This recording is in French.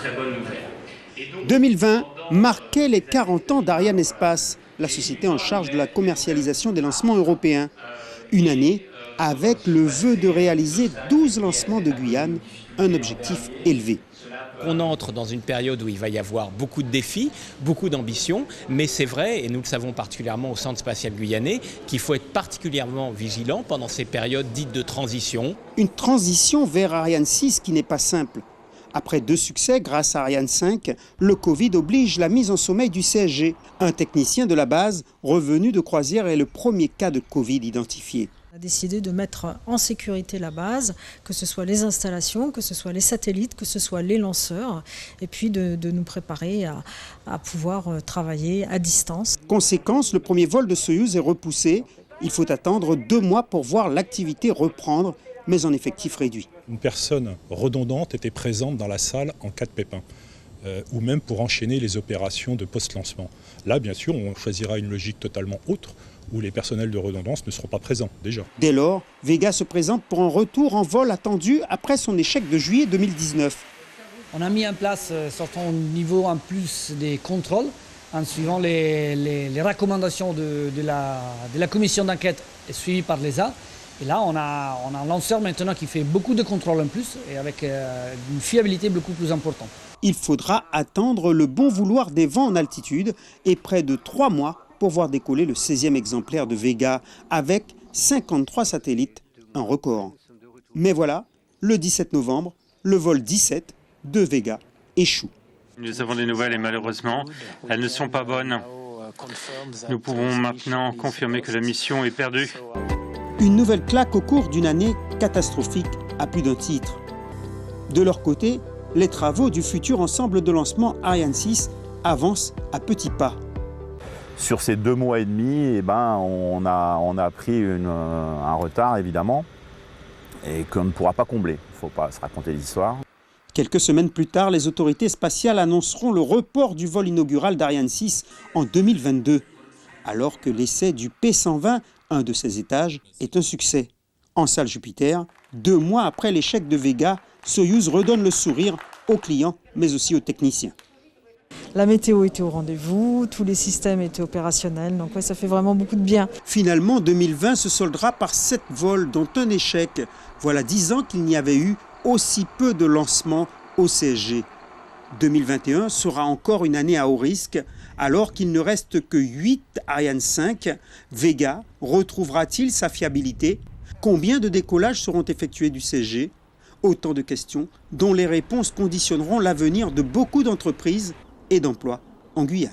très bonne nouvelle. 2020 marquait les 40 ans d'Ariane Espace, la société en charge de la commercialisation des lancements européens. Une année avec le vœu de réaliser 12 lancements de Guyane, un objectif élevé. On entre dans une période où il va y avoir beaucoup de défis, beaucoup d'ambitions, mais c'est vrai, et nous le savons particulièrement au Centre spatial guyanais, qu'il faut être particulièrement vigilant pendant ces périodes dites de transition. Une transition vers Ariane 6 qui n'est pas simple. Après 2 succès grâce à Ariane 5, le Covid oblige la mise en sommeil du CSG. Un technicien de la base revenu de croisière est le premier cas de Covid identifié. On a décidé de mettre en sécurité la base, que ce soit les installations, que ce soit les satellites, que ce soit les lanceurs, et puis de nous préparer à pouvoir travailler à distance. Conséquence, le premier vol de Soyouz est repoussé. Il faut attendre 2 mois pour voir l'activité reprendre, mais en effectif réduit. Une personne redondante était présente dans la salle en cas de pépin, ou même pour enchaîner les opérations de post-lancement. Là, bien sûr, on choisira une logique totalement autre, où les personnels de redondance ne seront pas présents déjà. Dès lors, Vega se présente pour un retour en vol attendu après son échec de juillet 2019. On a mis en place certains niveaux en plus des contrôles en suivant les recommandations de la commission d'enquête suivie par l'ESA. Et là, on a un lanceur maintenant qui fait beaucoup de contrôles en plus et avec une fiabilité beaucoup plus importante. Il faudra attendre le bon vouloir des vents en altitude et près de 3 mois pour voir décoller le 16e exemplaire de Vega avec 53 satellites, un record. Mais voilà, le 17 novembre, le vol 17 de Vega échoue. Nous avons des nouvelles et malheureusement, elles ne sont pas bonnes. Nous pouvons maintenant confirmer que la mission est perdue. Une nouvelle claque au cours d'une année catastrophique à plus d'un titre. De leur côté, les travaux du futur ensemble de lancement Ariane 6 avancent à petits pas. Sur ces 2 mois et demi, on a pris un retard évidemment et qu'on ne pourra pas combler. Il ne faut pas se raconter des histoires. Quelques semaines plus tard, les autorités spatiales annonceront le report du vol inaugural d'Ariane 6 en 2022, alors que l'essai du P120, un de ses étages, est un succès. En salle Jupiter, 2 mois après l'échec de Vega, Soyouz redonne le sourire aux clients, mais aussi aux techniciens. La météo était au rendez-vous, tous les systèmes étaient opérationnels, donc ça fait vraiment beaucoup de bien. Finalement, 2020 se soldera par 7 vols, dont un échec. Voilà 10 ans qu'il n'y avait eu aussi peu de lancements au CSG. 2021 sera encore une année à haut risque, alors qu'il ne reste que 8 Ariane 5. Vega retrouvera-t-il sa fiabilité? Combien de décollages seront effectués du CSG? Autant de questions dont les réponses conditionneront l'avenir de beaucoup d'entreprises et d'emplois en Guyane.